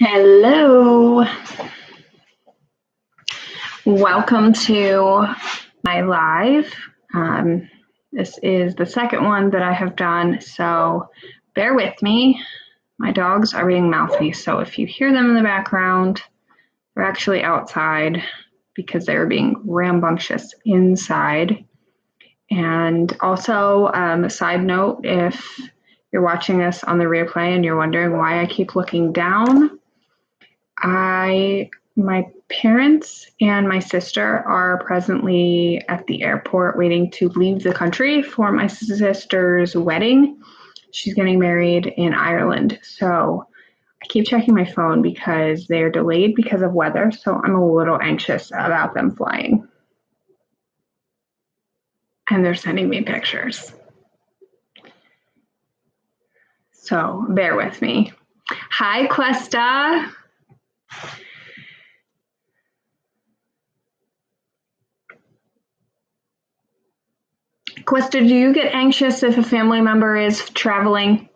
Hello. Welcome to my live. This is the second one that I have done, so bear with me. My dogs are being mouthy, so if you hear them in the background, they're actually outside because they were being rambunctious inside. And also, a side note, if you're watching this on the replay and you're wondering why I keep looking down, my parents and my sister are presently at the airport waiting to leave the country for my sister's wedding. She's getting married in Ireland. So I keep checking my phone because they're delayed because of weather. So I'm a little anxious about them flying. And they're sending me pictures. So bear with me. Hi, Questa. Questa, do you get anxious if a family member is traveling?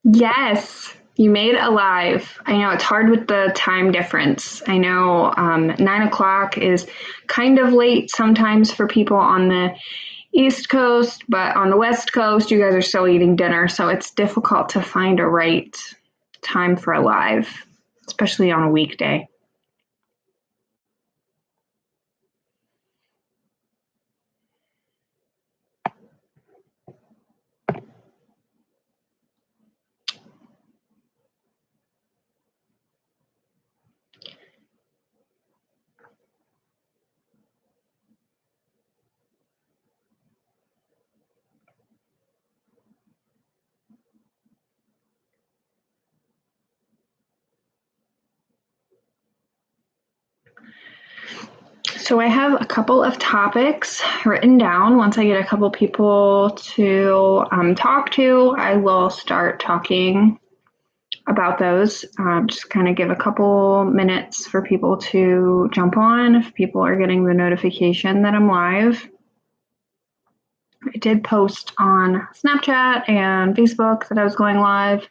Yes, you made it live. I know it's hard with the time difference. I know 9 o'clock is kind of late sometimes for people on the East Coast, but on the West Coast, you guys are still eating dinner, so it's difficult to find a right time for a live, especially on a weekday. So I have a couple of topics written down. Once I get a couple people to talk to, I will start talking about those. Just kind of give a couple minutes for people to jump on if people are getting the notification that I'm live. I did post on Snapchat and Facebook that I was going live,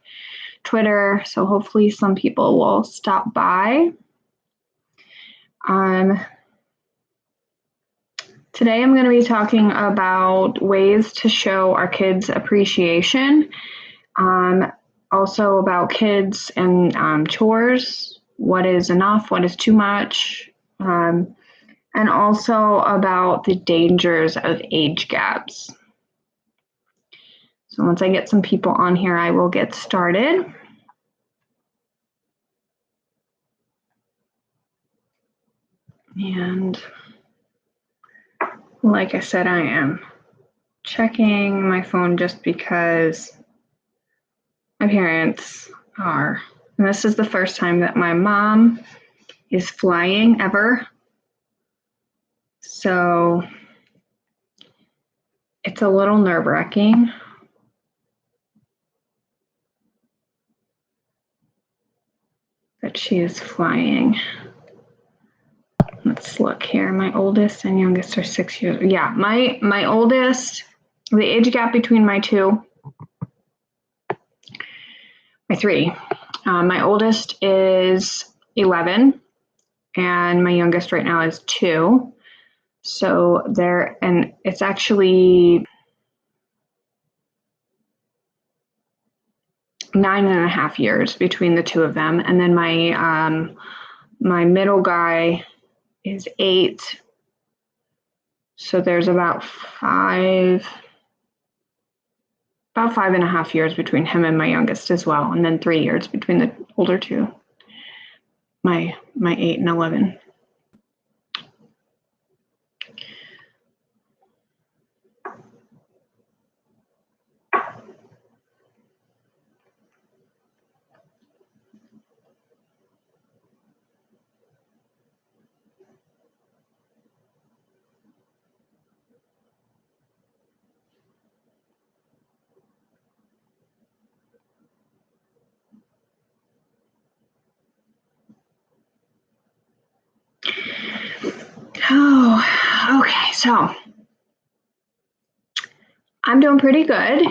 Twitter, so hopefully some people will stop by. Today I'm going to be talking about ways to show our kids appreciation, also about kids and chores, what is enough, what is too much, and also about the dangers of age gaps. So once I get some people on here, I will get started. And like I said, I am checking my phone just because my parents are, and this is the first time that my mom is flying ever. So it's a little nerve-wracking. That she is flying. Let's look here. My oldest and youngest are 6 years. Yeah, my oldest, the age gap between my three. My oldest is 11, and my youngest right now is 2. So and it's actually 9.5 years between the two of them. And then my middle guy is 8. So there's about 5.5 years between him and my youngest as well. And then 3 years between the older two, my 8 and 11. Oh, okay. So I'm doing pretty good,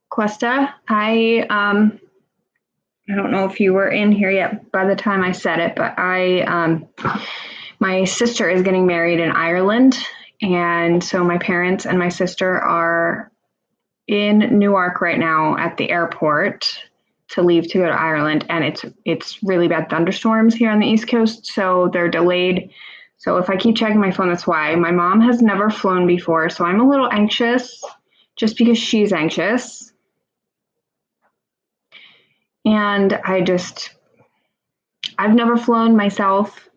Questa. I don't know if you were in here yet by the time I said it, but my sister is getting married in Ireland, and so my parents and my sister are in Newark right now at the airport to leave to go to Ireland, and it's really bad thunderstorms here on the East Coast, so they're delayed. So if I keep checking my phone, that's why. My mom has never flown before, so I'm a little anxious just because she's anxious. And I've never flown myself,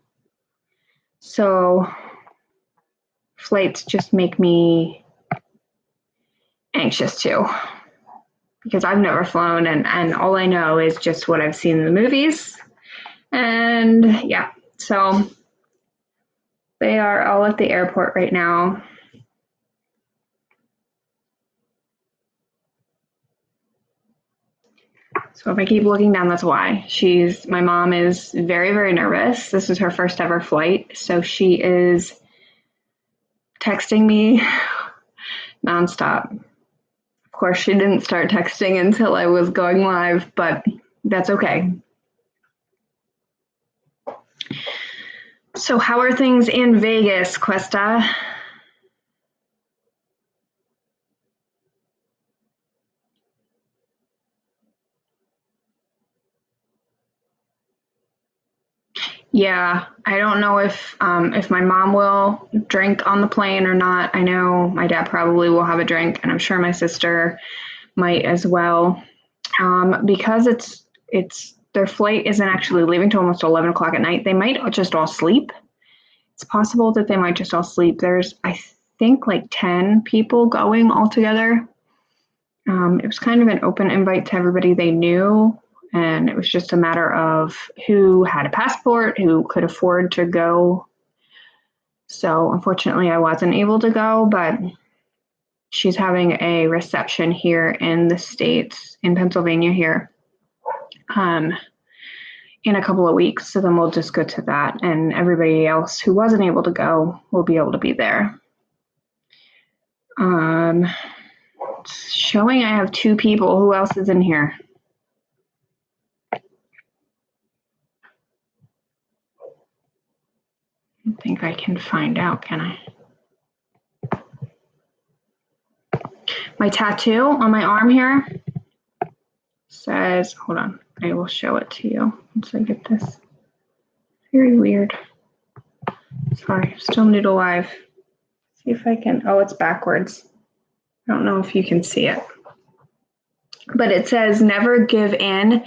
so flights just make me anxious too, because I've never flown and all I know is just what I've seen in the movies. And yeah, so they are all at the airport right now. So if I keep looking down, that's why. My mom is very, very nervous. This is her first ever flight. So she is texting me nonstop. Of course, she didn't start texting until I was going live, but that's okay. So how are things in Vegas, Questa? Yeah, I don't know if my mom will drink on the plane or not. I know my dad probably will have a drink, and I'm sure my sister might as well. Because it's their flight isn't actually leaving till almost 11 o'clock at night. They might just all sleep. It's possible that they might just all sleep. There's, I think, like 10 people going all together. It was kind of an open invite to everybody they knew, and it was just a matter of who had a passport, who could afford to go. So unfortunately, I wasn't able to go, but she's having a reception here in the States, in Pennsylvania here, in a couple of weeks. So then we'll just go to that, and everybody else who wasn't able to go will be able to be there. It's showing I have 2 people. Who else is in here? I don't think I can find out, can I? My tattoo on my arm here says, hold on, I will show it to you once I get this. Very weird. Sorry, still new to live. See if I can, oh, it's backwards. I don't know if you can see it. But it says never give in,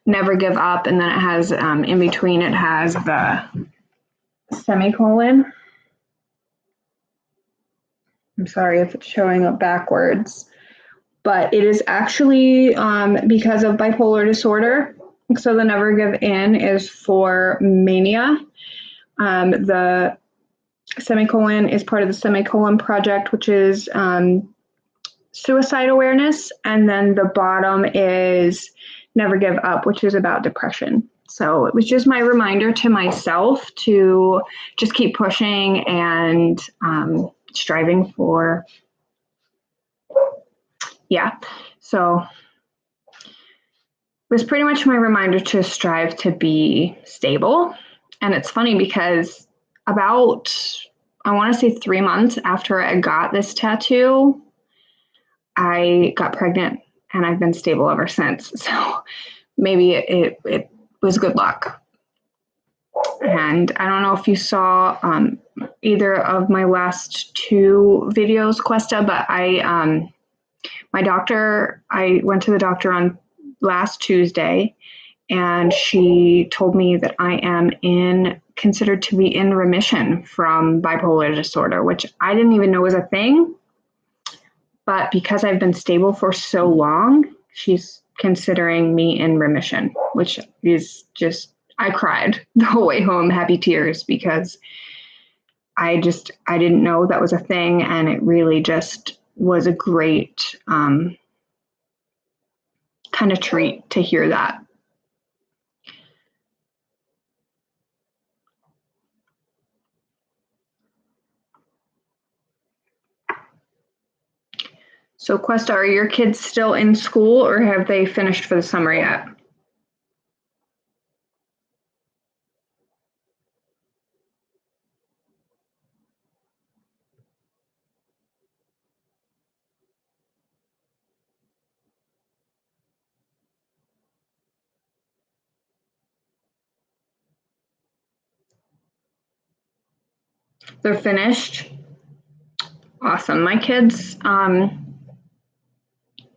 never give up, and then it has, in between it has the semicolon. I'm sorry if it's showing up backwards, but it is actually because of bipolar disorder. So the never give in is for mania. The semicolon is part of the Semicolon Project, which is suicide awareness. And then the bottom is never give up, which is about depression. So it was just my reminder to myself to just keep pushing and striving for, yeah. So it was pretty much my reminder to strive to be stable. And it's funny because about, I want to say 3 months after I got this tattoo, I got pregnant and I've been stable ever since. So maybe it was good luck. And I don't know if you saw either of my last 2 videos, Questa, but I went to the doctor on last Tuesday, and she told me that I am considered to be in remission from bipolar disorder, which I didn't even know was a thing. But because I've been stable for so long, she's considering me in remission, which is just, I cried the whole way home, happy tears, because I didn't know that was a thing. And it really just was a great kind of treat to hear that. So, Questa, are your kids still in school or have they finished for the summer yet? They're finished. Awesome. My kids,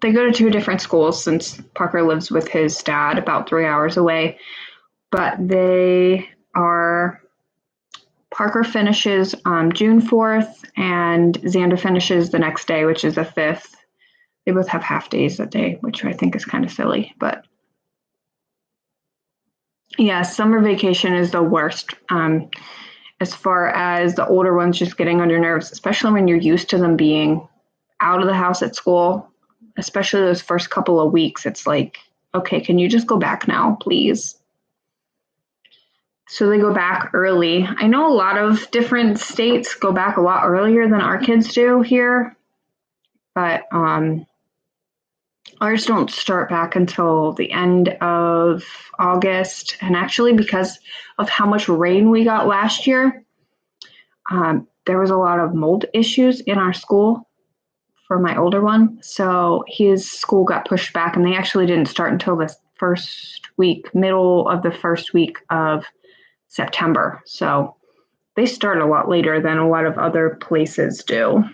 they go to two different schools since Parker lives with his dad about 3 hours away. But they are, Parker finishes June 4th and Xander finishes the next day, which is the 5th. They both have half days that day, which I think is kind of silly. But yeah, summer vacation is the worst. As far as the older ones just getting on your nerves, especially when you're used to them being out of the house at school, especially those first couple of weeks. It's like, okay, can you just go back now, please? So they go back early. I know a lot of different states go back a lot earlier than our kids do here, but ours don't start back until the end of August. And actually, because of how much rain we got last year, there was a lot of mold issues in our school for my older one. So his school got pushed back, and they actually didn't start until the middle of the first week of September. So they start a lot later than a lot of other places do.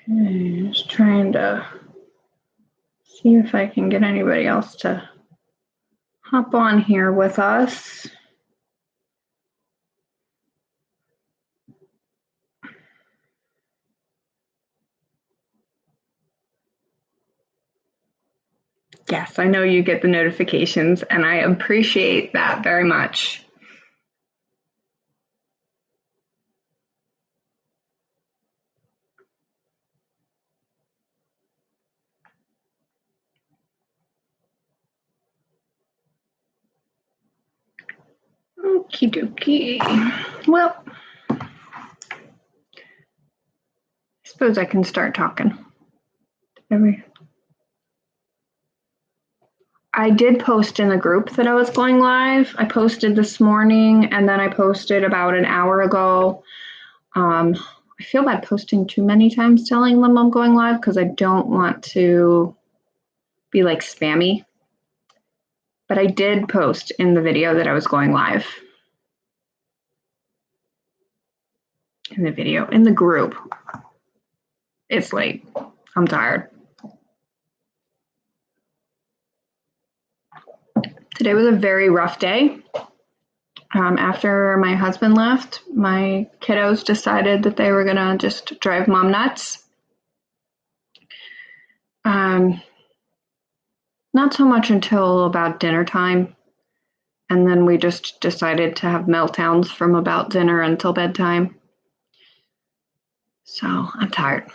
Okay, just trying to see if I can get anybody else to hop on here with us. Yes, I know you get the notifications, and I appreciate that very much. Okie dokie. Well, I suppose I can start talking. I did post in the group that I was going live. I posted this morning, and then I posted about an hour ago. I feel bad posting too many times telling them I'm going live because I don't want to be like spammy. But I did post in the video that I was going live. In the group. It's late. I'm tired. Today was a very rough day. After my husband left, my kiddos decided that they were going to just drive mom nuts. Not so much until about dinner time. And then we just decided to have meltdowns from about dinner until bedtime. So I'm tired.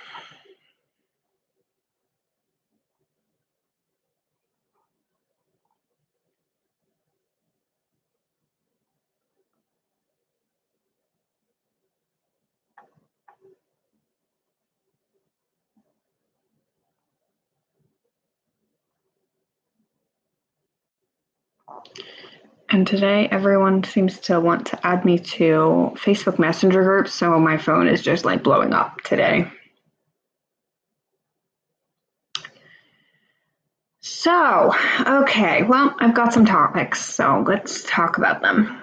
And today, everyone seems to want to add me to Facebook Messenger groups, so my phone is just like blowing up today. So, okay, well, I've got some topics, so let's talk about them.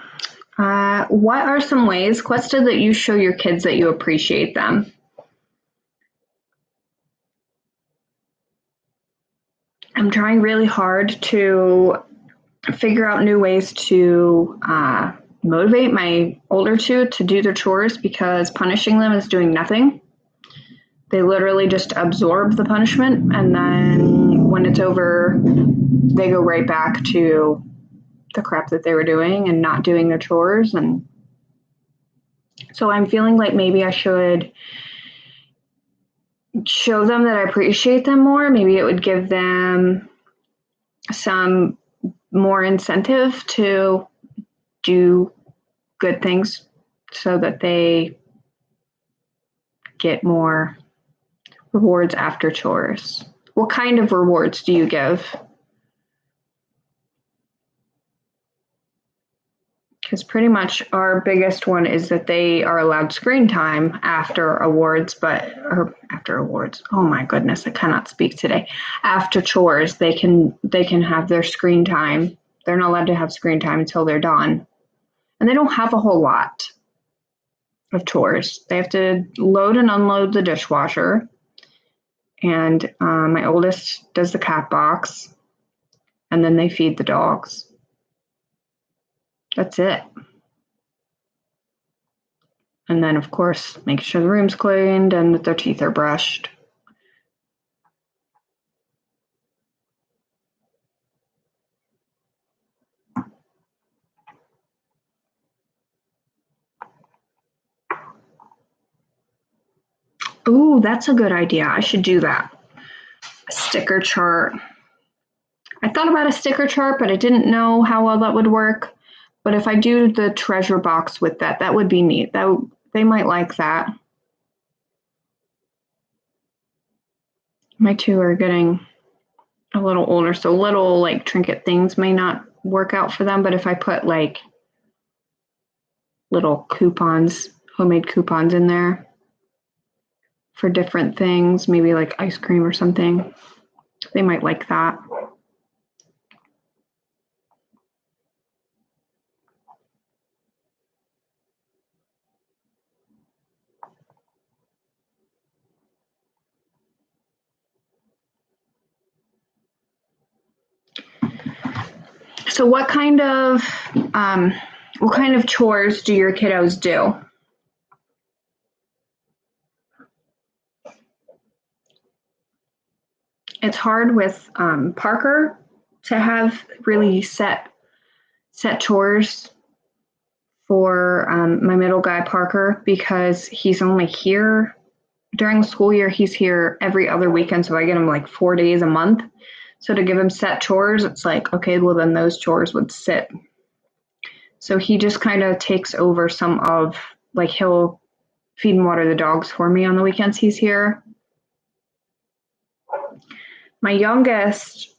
What are some ways, Questa, that you show your kids that you appreciate them? I'm trying really hard to figure out new ways to motivate my older two to do their chores because punishing them is doing nothing. They literally just absorb the punishment, and then when it's over, they go right back to the crap that they were doing and not doing their chores. And so I'm feeling like maybe I should show them that I appreciate them more. Maybe it would give them some more incentive to do good things so that they get more rewards after chores. What kind of rewards do you give? Because pretty much our biggest one is that they are allowed screen time after awards, or after awards. Oh my goodness, I cannot speak today. After chores, they can have their screen time. They're not allowed to have screen time until they're done. And they don't have a whole lot of chores. They have to load and unload the dishwasher. And my oldest does the cat box. And then they feed the dogs. That's it. And then, of course, make sure the room's cleaned and that their teeth are brushed. Ooh, that's a good idea. I should do that. A sticker chart. I thought about a sticker chart, but I didn't know how well that would work. But if I do the treasure box with that, that would be neat. They might like that. My two are getting a little older, so little like trinket things may not work out for them. But if I put like little coupons, homemade coupons in there for different things, maybe like ice cream or something, they might like that. So what kind of chores do your kiddos do? It's hard with Parker to have really set chores for my middle guy Parker, because he's only here during the school year. He's here every other weekend, so I get him like 4 days a month. So to give him set chores, it's like, okay, well then those chores would sit. So he just kind of takes over some of, like, he'll feed and water the dogs for me on the weekends he's here. My youngest,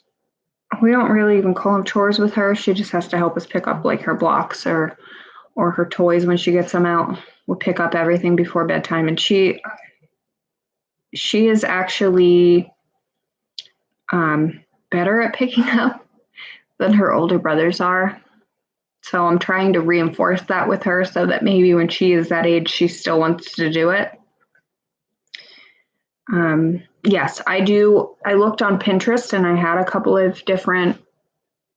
we don't really even call them chores with her. She just has to help us pick up like her blocks or her toys when she gets them out. We'll pick up everything before bedtime, and she is actually better at picking up than her older brothers are. So I'm trying to reinforce that with her so that maybe when she is that age, she still wants to do it. Yes, I do. I looked on Pinterest and I had a couple of different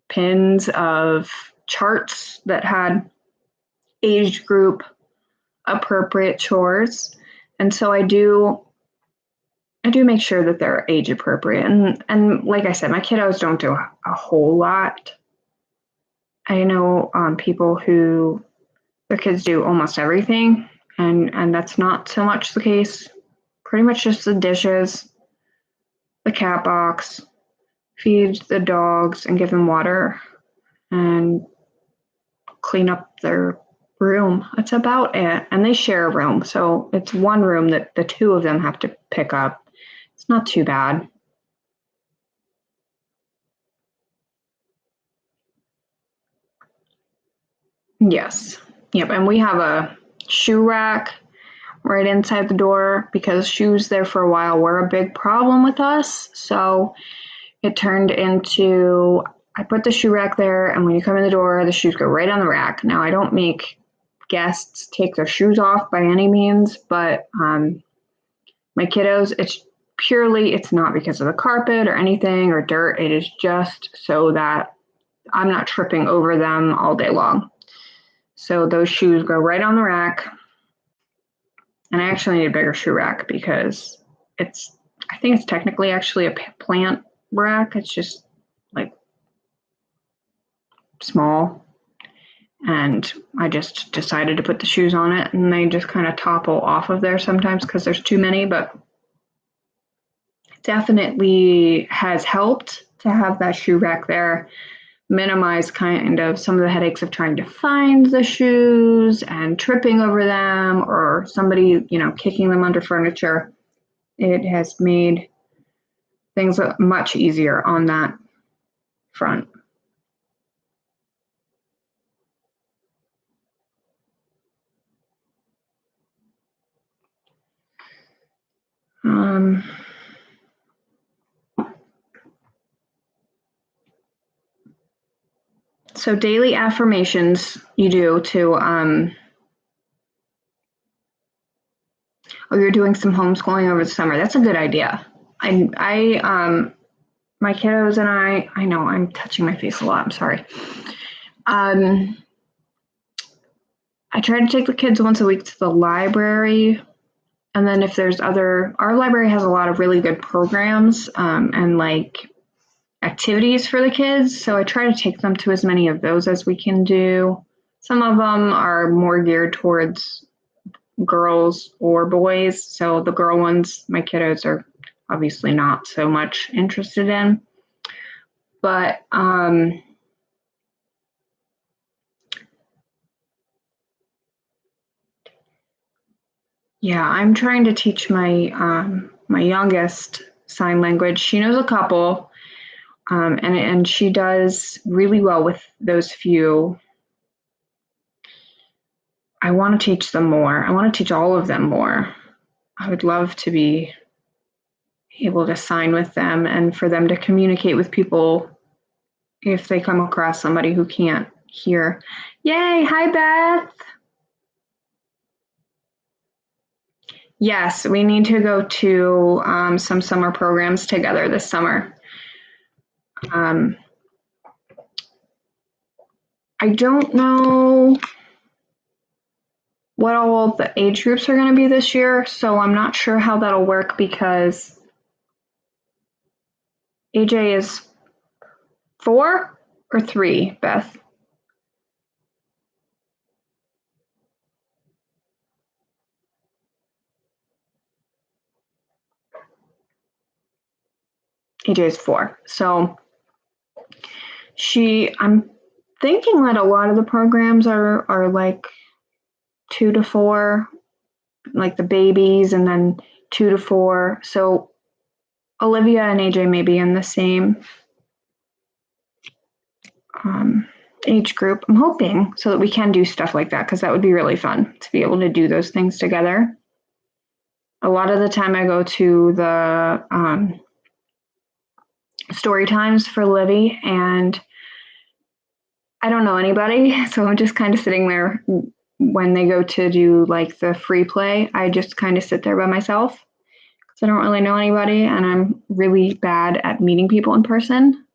pins of charts that had age group appropriate chores. And so I do make sure that they're age appropriate. And like I said, my kiddos don't do a whole lot. I know people who their kids do almost everything, and that's not so much the case. Pretty much just the dishes, the cat box, feed the dogs and give them water, and clean up their room. That's about it. And they share a room, so it's one room that the two of them have to pick up. It's not too bad. Yes. Yep. And we have a shoe rack right inside the door because shoes there for a while were a big problem with us. So it turned into, I put the shoe rack there, and when you come in the door, the shoes go right on the rack. Now, I don't make guests take their shoes off by any means, but my kiddos, it's not because of the carpet or anything or dirt. It is just so that I'm not tripping over them all day long. So those shoes go right on the rack. And I actually need a bigger shoe rack because I think it's technically actually a plant rack. It's just like small. And I just decided to put the shoes on it, and they just kind of topple off of there sometimes because there's too many. But definitely has helped to have that shoe rack there, minimize kind of some of the headaches of trying to find the shoes and tripping over them, or somebody, kicking them under furniture. It has made things much easier on that front. So daily affirmations you do to, you're doing some homeschooling over the summer. That's a good idea. My kiddos and I know I'm touching my face a lot. I'm sorry. I try to take the kids once a week to the library. And then if there's our library has a lot of really good programs, and like activities for the kids. So I try to take them to as many of those as we can do. Some of them are more geared towards girls or boys. So the girl ones, my kiddos are obviously not so much interested in. But yeah, I'm trying to teach my youngest sign language. She knows a couple, and she does really well with those few. I want to teach them more. I want to teach all of them more. I would love to be able to sign with them and for them to communicate with people if they come across somebody who can't hear. Yay! Hi, Beth. Yes, we need to go to some summer programs together this summer. I don't know what all the age groups are going to be this year, so I'm not sure how that'll work because AJ is 4 or 3, Beth? AJ is 4. So I'm thinking that a lot of the programs are like 2 to 4, like the babies, and then 2 to 4. So Olivia and AJ may be in the same age group. I'm hoping so that we can do stuff like that because that would be really fun to be able to do those things together. A lot of the time I go to the story times for Livy, and I don't know anybody, so I'm just kind of sitting there when they go to do like the free play. I just kind of sit there by myself because I don't really know anybody, and I'm really bad at meeting people in person.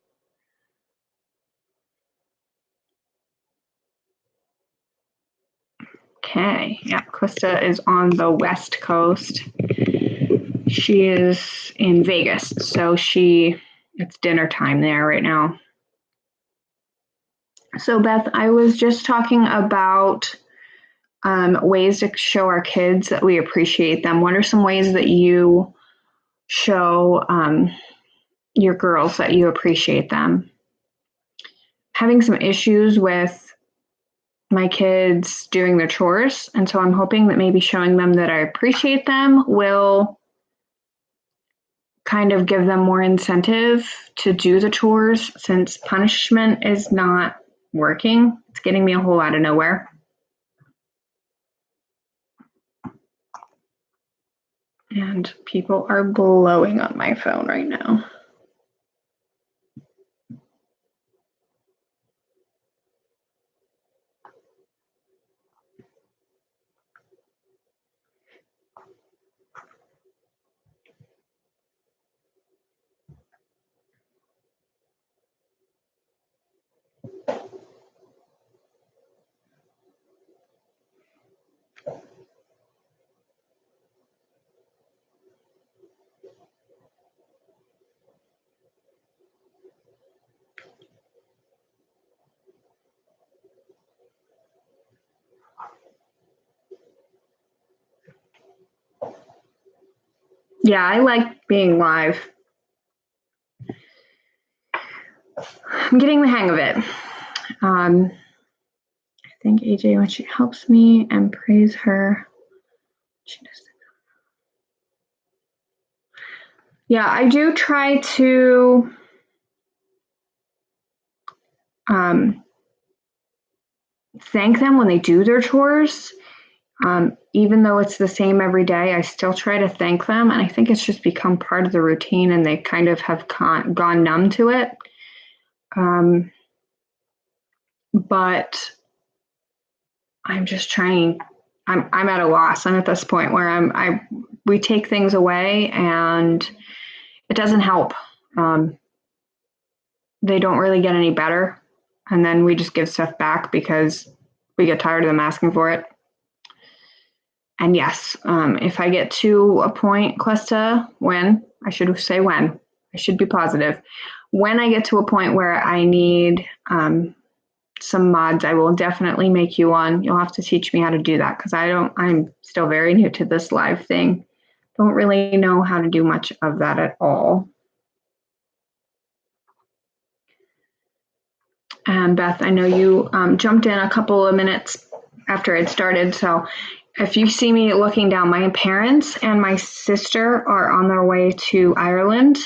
Okay, yeah, Krista is on the West Coast. She is in Vegas, so it's dinner time there right now. So Beth, I was just talking about ways to show our kids that we appreciate them. What are some ways that you show your girls that you appreciate them? Having some issues with my kids doing their chores, and so I'm hoping that maybe showing them that I appreciate them will kind of give them more incentive to do the chores, since punishment is not working. It's getting me a whole lot of nowhere. And people are blowing up my phone right now. Yeah, I like being live. I'm getting the hang of it. I think AJ, when she helps me and praise her, she does. Yeah, I do try to thank them when they do their chores. Even though it's the same every day, I still try to thank them. And I think it's just become part of the routine and they kind of have gone numb to it. But I'm just trying. I'm at a loss. I'm at this point where we take things away and it doesn't help. They don't really get any better. And then we just give stuff back because we get tired of them asking for it. And yes, if I get to a point, Questa, I should be positive. When I get to a point where I need some mods, I will definitely make you one. You'll have to teach me how to do that because I'm still very new to this live thing. Don't really know how to do much of that at all. And Beth, I know you jumped in a couple of minutes after it started. So if you see me looking down, my parents and my sister are on their way to Ireland.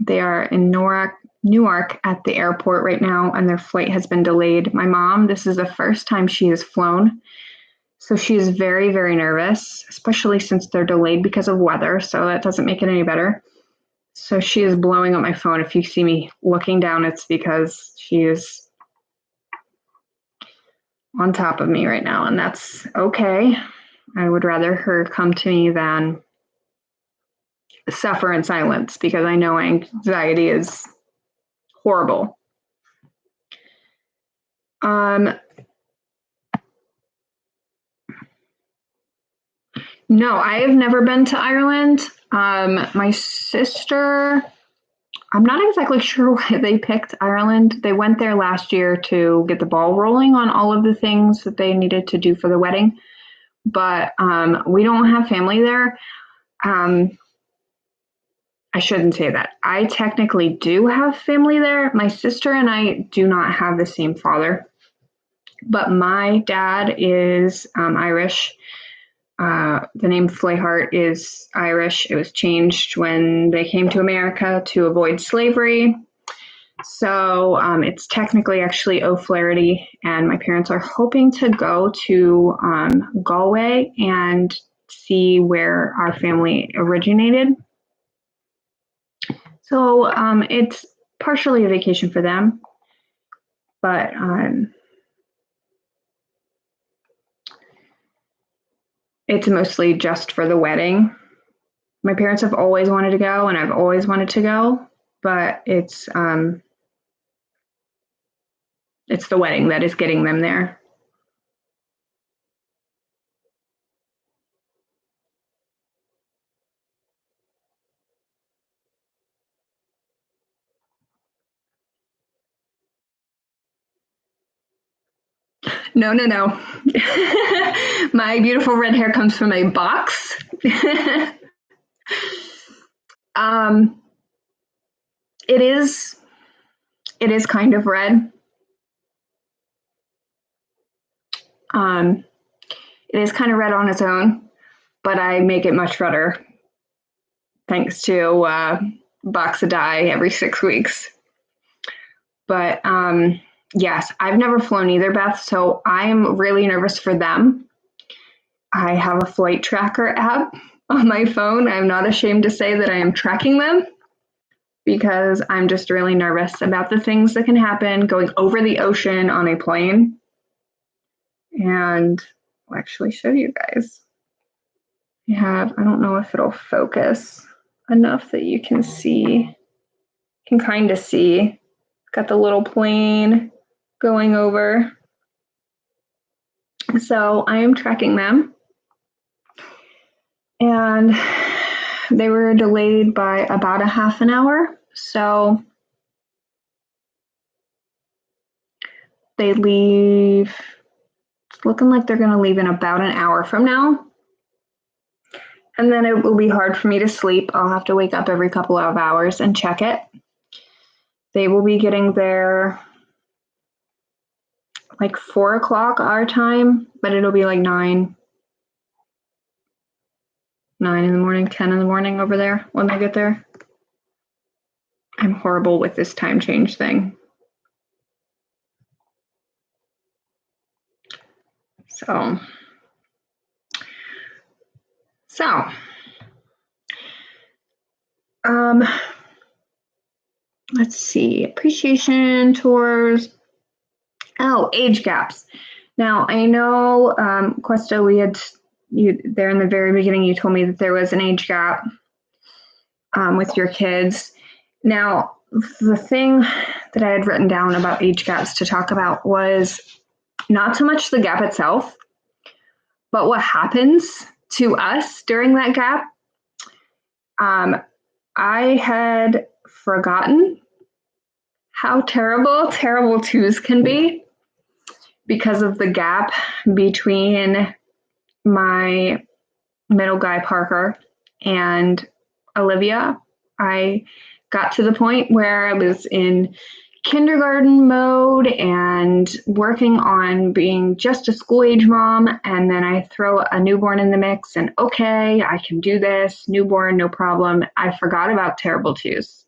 They are in Newark at the airport right now, and their flight has been delayed. My mom, this is the first time she has flown. So she is very, very nervous, especially since they're delayed because of weather. So that doesn't make it any better. So she is blowing up my phone. If you see me looking down, it's because she is on top of me right now, and that's okay. I would rather her come to me than suffer in silence because I know anxiety is horrible. No, I have never been to Ireland. My sister, I'm not exactly sure why they picked Ireland. They went there last year to get the ball rolling on all of the things that they needed to do for the wedding. But we don't have family there. I shouldn't say that. I technically do have family there. My sister and I do not have the same father. But my dad is Irish. The name Fleyhart is Irish. It was changed when they came to America to avoid slavery. So it's technically actually O'Flaherty, and my parents are hoping to go to Galway and see where our family originated. So it's partially a vacation for them, but it's mostly just for the wedding. My parents have always wanted to go, and I've always wanted to go, but it's the wedding that is getting them there. No. My beautiful red hair comes from a box. It is kind of red. It is kind of red on its own, but I make it much redder thanks to a box of dye every 6 weeks. But yes, I've never flown either, Beth, so I'm really nervous for them. I have a flight tracker app on my phone. I'm not ashamed to say that I am tracking them because I'm just really nervous about the things that can happen going over the ocean on a plane. And I'll actually show you guys. I don't know if it'll focus enough that you can kind of see. Got the little plane going over. So I am tracking them. And they were delayed by about a half an hour. So they leave, it's looking like they're going to leave in about an hour from now. And then it will be hard for me to sleep. I'll have to wake up every couple of hours and check it. They will be getting there like 4 o'clock our time, but it'll be like 9 in the morning, 10 in the morning over there when they get there. I'm horrible with this time change thing. So let's see, appreciation tours. Oh, age gaps. Now I know, Questa, you there in the very beginning, you told me that there was an age gap with your kids. Now, the thing that I had written down about age gaps to talk about was not so much the gap itself, but what happens to us during that gap. I had forgotten how terrible twos can be because of the gap between my middle guy, Parker, and Olivia. I got to the point where I was in kindergarten mode and working on being just a school age mom, and then I throw a newborn in the mix and okay, I can do this, newborn, no problem. I forgot about terrible twos.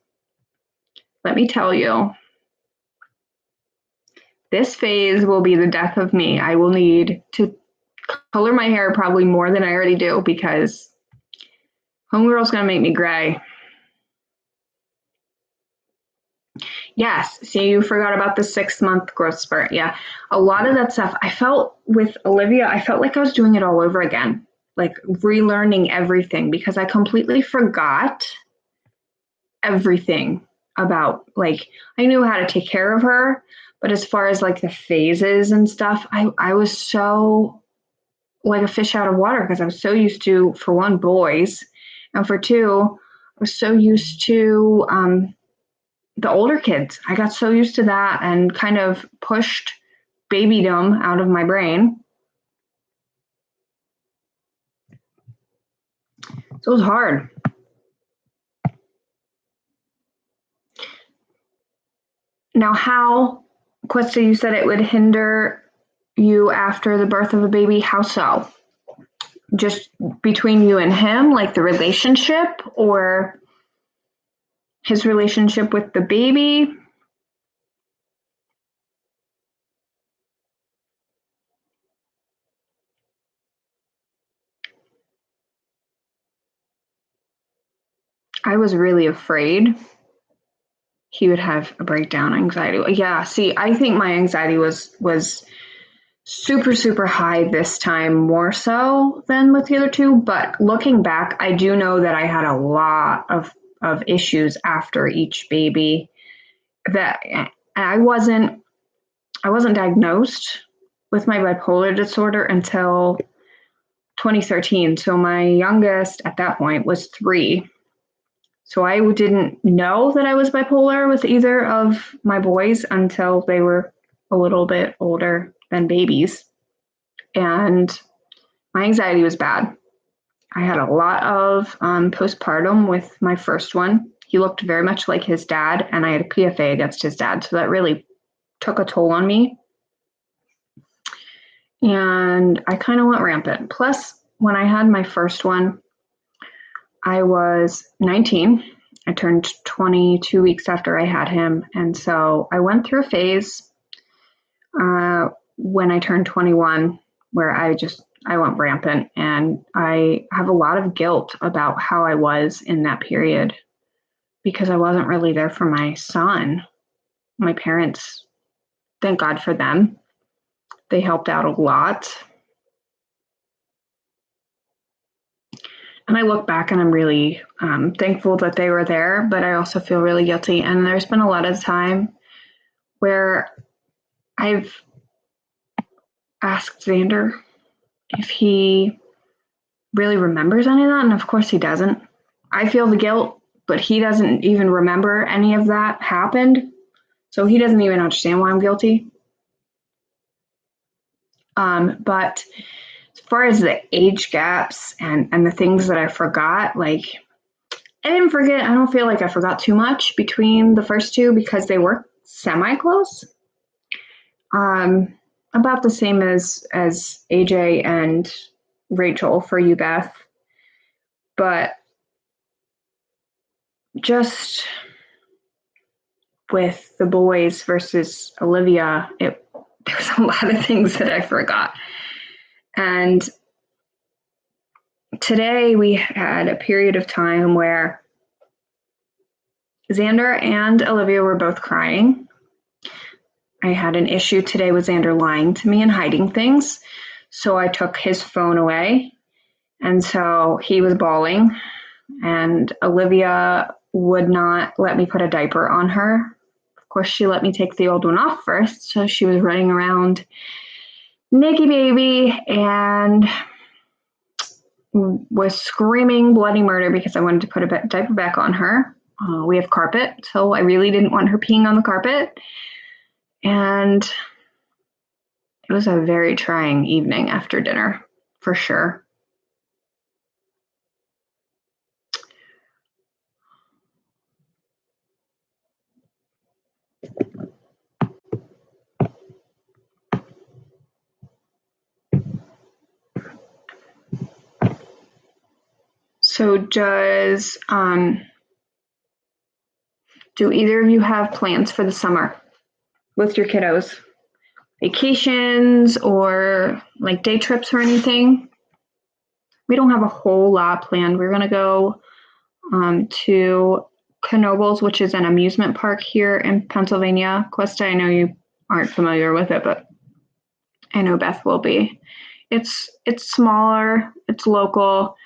Let me tell you, this phase will be the death of me. I will need to color my hair probably more than I already do because homegirl's gonna make me gray. Yes, see, you forgot about the 6-month growth spurt. Yeah, a lot of that stuff. I felt with Olivia, I felt like I was doing it all over again, like relearning everything because I completely forgot everything about, like, I knew how to take care of her, but as far as like the phases and stuff, I was so like a fish out of water because I was so used to, for one, boys, and for two, I was so used to the older kids. I got so used to that and kind of pushed babydom out of my brain. So it was hard. Now, how, Questa, you said it would hinder you after the birth of a baby. How so? Just between you and him, like the relationship, or his relationship with the baby? I was really afraid he would have a breakdown, anxiety. Yeah, see, I think my anxiety was super high this time, more so than with the other two. But looking back, I do know that I had a lot of issues after each baby that I wasn't diagnosed with my bipolar disorder until 2013. So my youngest at that point was 3. So I didn't know that I was bipolar with either of my boys until they were a little bit older than babies. And my anxiety was bad. I had a lot of postpartum with my first one. He looked very much like his dad, and I had a PFA against his dad. So that really took a toll on me. And I kind of went rampant. Plus, when I had my first one, I was 19. I turned 22 weeks after I had him. And so I went through a phase when I turned 21 where I went rampant. And I have a lot of guilt about how I was in that period because I wasn't really there for my son. My parents, thank God for them. They helped out a lot. And I look back and I'm really thankful that they were there, but I also feel really guilty. And there's been a lot of time where I've asked Xander if he really remembers any of that. And of course he doesn't. I feel the guilt, but he doesn't even remember any of that happened. So he doesn't even understand why I'm guilty. But as far as the age gaps and the things that I forgot, like I didn't forget. I don't feel like I forgot too much between the first two because they were semi-close. About the same as AJ and Rachel for you, Beth. But just with the boys versus Olivia, there's a lot of things that I forgot. And today we had a period of time where Xander and Olivia were both crying. I had an issue today with Xander lying to me and hiding things. So I took his phone away. And so he was bawling. And Olivia would not let me put a diaper on her. Of course, she let me take the old one off first. So she was running around, Nikki baby, and was screaming bloody murder because I wanted to put a diaper back on her. We have carpet, so I really didn't want her peeing on the carpet. And it was a very trying evening after dinner, for sure. So do either of you have plans for the summer with your kiddos? Vacations or like day trips or anything? We don't have a whole lot planned. We're gonna go to Knoebels, which is an amusement park here in Pennsylvania. Questa, I know you aren't familiar with it, but I know Beth will be. It's smaller, it's local.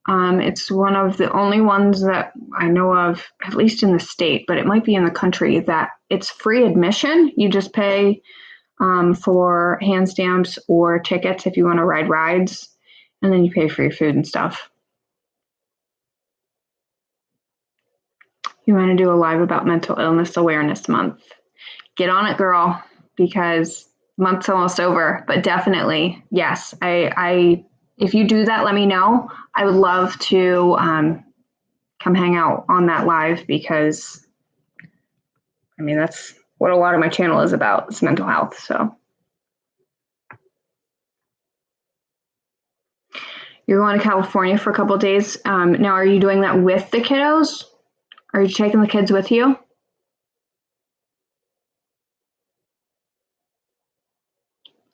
It's one of the only ones that I know of, at least in the state, but it might be in the country, that it's free admission. You just pay for hand stamps or tickets if you want to ride rides, and then you pay for your food and stuff. You want to do a live about Mental Illness Awareness Month. Get on it, girl, because the month's almost over, but definitely, yes, if you do that, let me know. I would love to come hang out on that live because, I mean, that's what a lot of my channel is about. It's mental health. So you're going to California for a couple of days. Now, are you doing that with the kiddos? Are you taking the kids with you?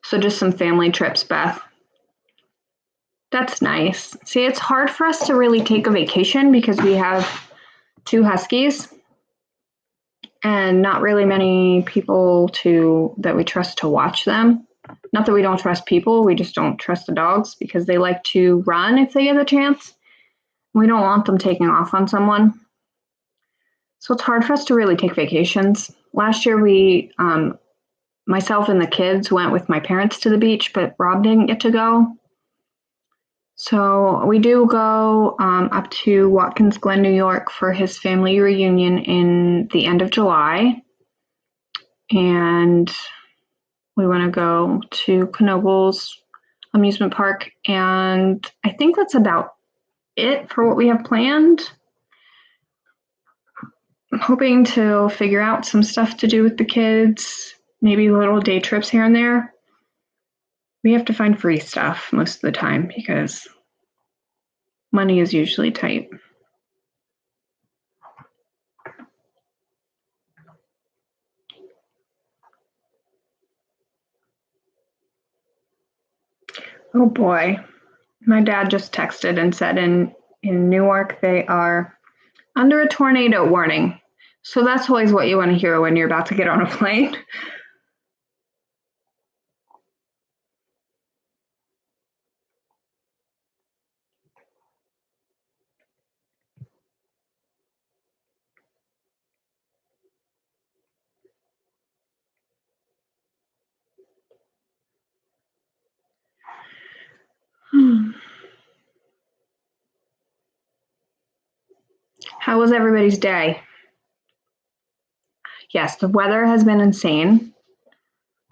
So just some family trips, Beth. That's nice. See, it's hard for us to really take a vacation because we have 2 huskies and not really many people that we trust to watch them. Not that we don't trust people, we just don't trust the dogs because they like to run if they get the chance. We don't want them taking off on someone. So it's hard for us to really take vacations. Last year we, myself and the kids went with my parents to the beach, but Rob didn't get to go. So we do go up to Watkins Glen, New York for his family reunion in the end of July. And we want to go to Knoebels amusement park. And I think that's about it for what we have planned. I'm hoping to figure out some stuff to do with the kids, maybe little day trips here and there. We have to find free stuff most of the time because money is usually tight. Oh boy. My dad just texted and said in Newark they are under a tornado warning. So that's always what you want to hear when you're about to get on a plane. How was everybody's day? Yes, the weather has been insane.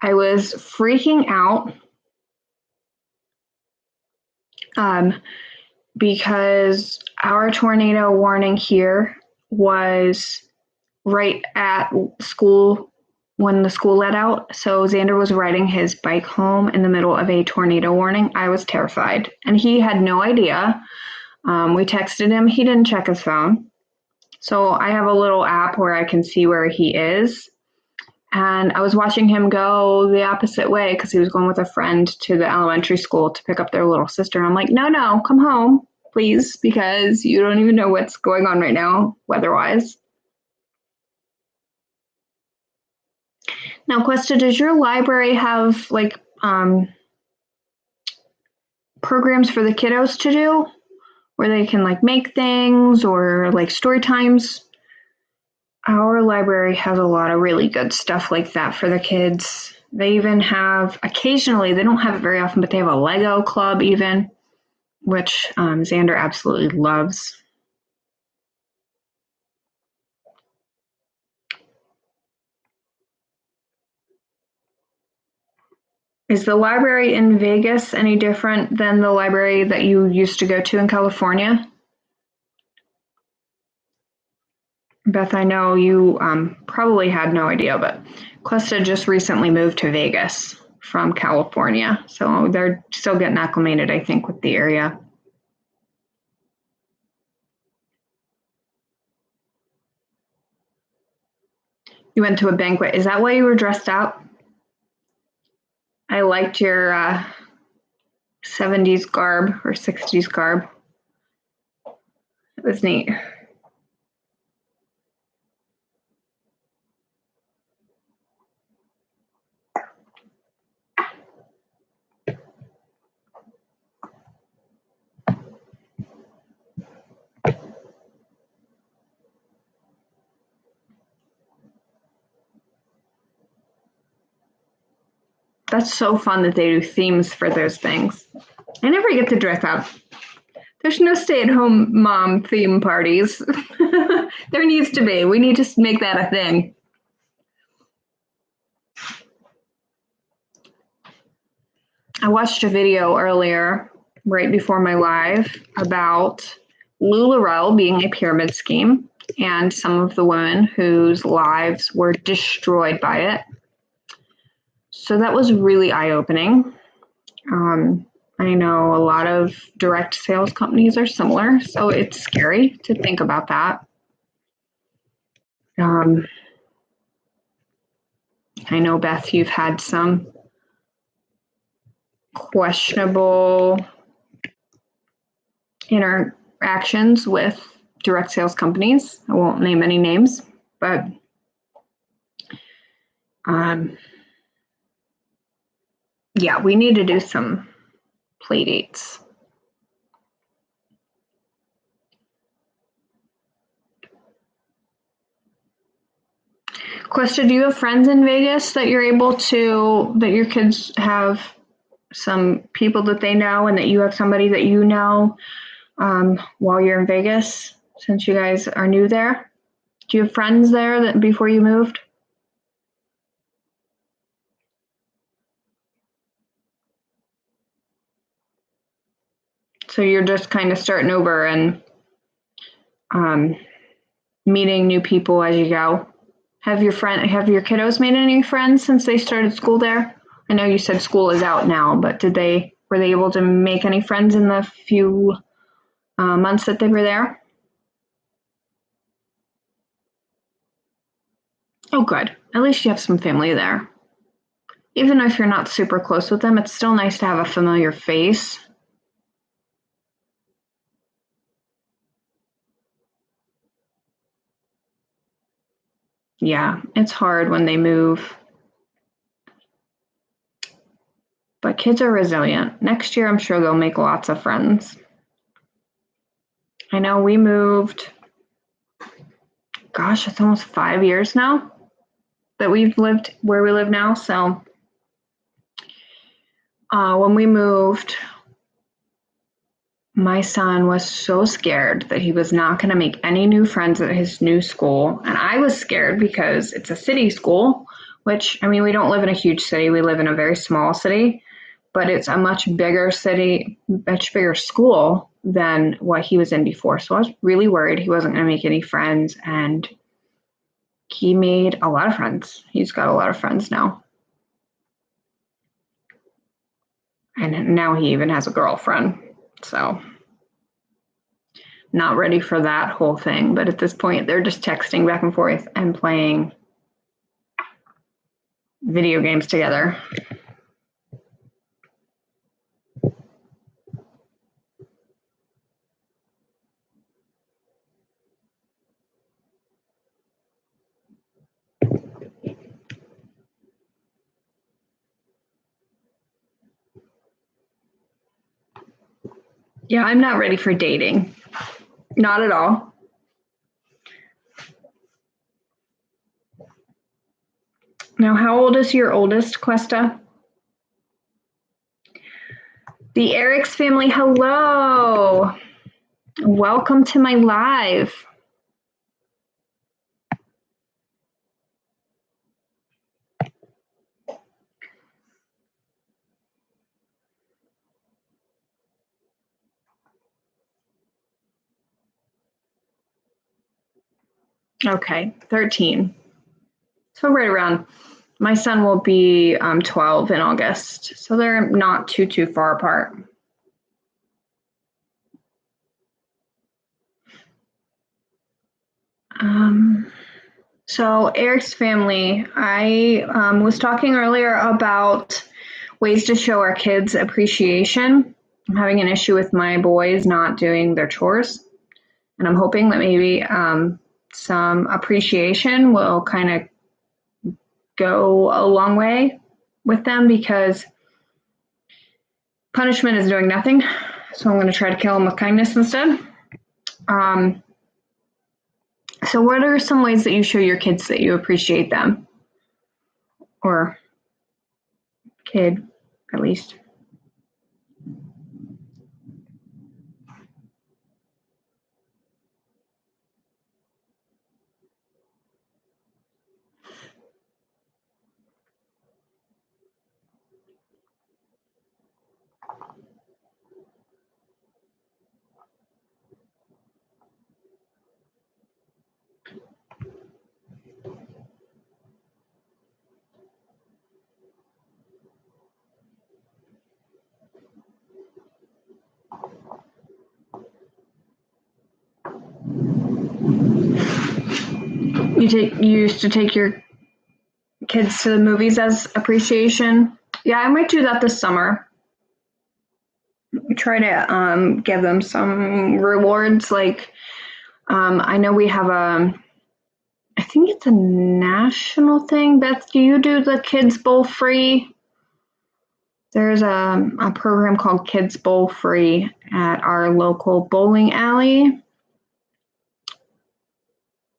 I was freaking out because Our tornado warning here was right at school when the school let out. So Xander was riding his bike home in the middle of a tornado warning. I was terrified, and he had no idea. We texted him. He didn't check his phone. So I have a little app where I can see where he is. And I was watching him go the opposite way because he was going with a friend to the elementary school to pick up their little sister. And I'm like, no, come home, please, because you don't even know what's going on right now, weather-wise. Now, Questa, does your library have like programs for the kiddos to do where they can like make things or like story times? Our library has a lot of really good stuff like that for the kids. They even have, occasionally, they don't have it very often, but they have a Lego club even, which Xander absolutely loves. Is the library in Vegas any different than the library that you used to go to in California? Beth, I know you probably had no idea, but Questa just recently moved to Vegas from California. So they're still getting acclimated, I think, with the area. You went to a banquet. Is that why you were dressed up? I liked your 70s garb or 60s garb. It was neat. That's so fun that they do themes for those things. I never get to dress up. There's no stay-at-home mom theme parties. There needs to be. We need to make that a thing. I watched a video earlier, right before my live, about LuLaRoe being a pyramid scheme and some of the women whose lives were destroyed by it. So that was really eye-opening. I know a lot of direct sales companies are similar, so it's scary to think about that. I know, Beth, you've had some questionable interactions with direct sales companies. I won't name any names, but yeah, we need to do some play dates. Questa, do you have friends in Vegas that you're able to, that your kids have some people that they know and that you have somebody that you know while you're in Vegas, since you guys are new there? Do you have friends there that before you moved? So you're just kind of starting over and meeting new people as you go. Have your kiddos made any friends since they started school there? I know you said school is out now, but were they able to make any friends in the few months that they were there? Oh, good. At least you have some family there. Even if you're not super close with them, it's still nice to have a familiar face. Yeah, it's hard when they move. But kids are resilient. Next year, I'm sure they'll make lots of friends. I know we moved, gosh, it's almost 5 years now that we've lived where we live now. So when we moved, my son was so scared that he was not going to make any new friends at his new school. And I was scared because it's a city school, which, I mean, we don't live in a huge city. We live in a very small city, but it's a much bigger city, much bigger school. than what he was in before. So I was really worried he wasn't going to make any friends, and he made a lot of friends. He's got a lot of friends now. And now he even has a girlfriend. So not ready for that whole thing. But at this point, they're just texting back and forth and playing video games together. Yeah, I'm not ready for dating. Not at all. Now, how old is your oldest, Questa? The Eric's family, hello. Welcome to my live. Okay, 13. So right around, my son will be 12 in August. So they're not too far apart. So Eric's family, I was talking earlier about ways to show our kids appreciation. I'm having an issue with my boys not doing their chores, and I'm hoping that maybe some appreciation will kind of go a long way with them, because punishment is doing nothing. So I'm going to try to kill them with kindness instead. So what are some ways that you show your kids that you appreciate them? Or kid, at least. You used to take your kids to the movies as appreciation. Yeah, I might do that this summer. Try to give them some rewards. Like I know we have I think it's a national thing. Beth, do you do the Kids Bowl free? There's a program called Kids Bowl Free at our local bowling alley.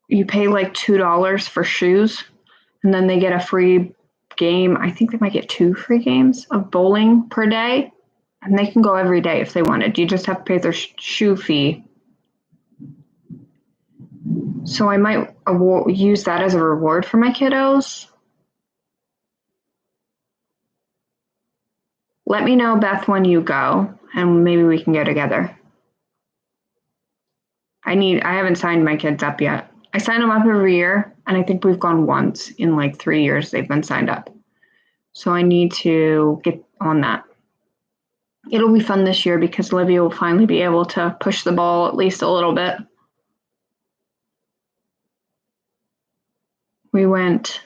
You pay like $2 for shoes, and then they get a free game. I think they might get 2 free games of bowling per day, and they can go every day if they wanted. You just have to pay their shoe fee. So I might use that as a reward for my kiddos. Let me know, Beth, when you go, and maybe we can go together. I haven't signed my kids up yet. I sign them up every year, and I think we've gone once in like 3 years they've been signed up. So I need to get on that. It'll be fun this year because Olivia will finally be able to push the ball at least a little bit. We went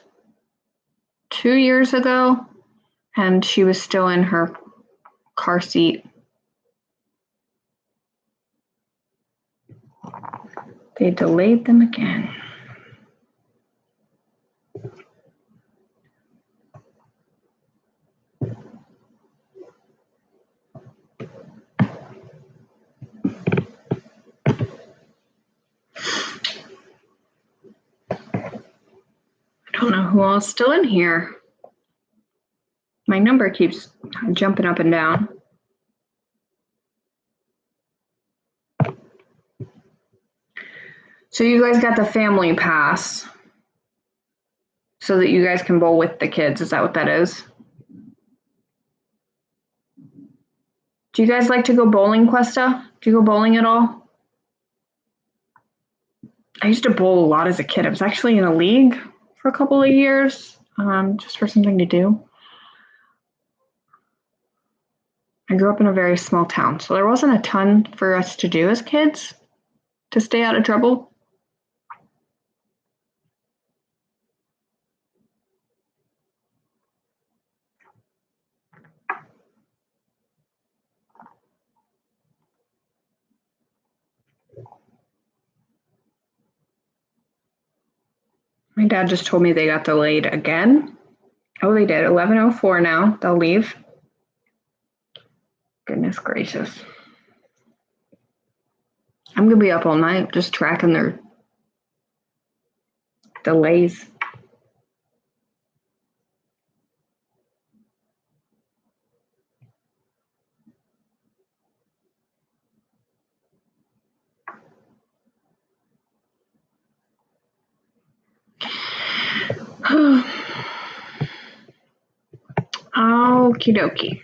2 years ago, and she was still in her car seat. They delayed them again. I don't know who all is still in here. My number keeps jumping up and down. So you guys got the family pass so that you guys can bowl with the kids. Is that what that is? Do you guys like to go bowling, Questa? Do you go bowling at all? I used to bowl a lot as a kid. I was actually in a league for a couple of years, just for something to do. I grew up in a very small town, so there wasn't a ton for us to do as kids to stay out of trouble. My dad just told me they got delayed again. Oh, they did. 11:04 now. They'll leave. Goodness gracious. I'm going to be up all night just tracking their delays. Okie dokie.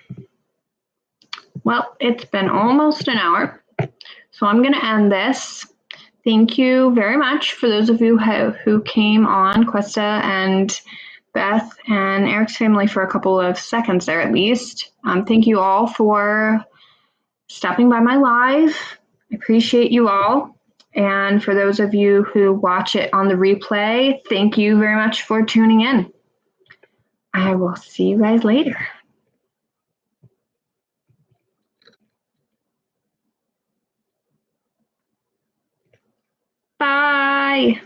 Well, it's been almost an hour, so I'm going to end this. Thank you very much for those of you who came on, Questa and Beth and Eric's family, for a couple of seconds there at least. Thank you all for stopping by my live. I appreciate you all. And for those of you who watch it on the replay, thank you very much for tuning in. I will see you guys later. Bye.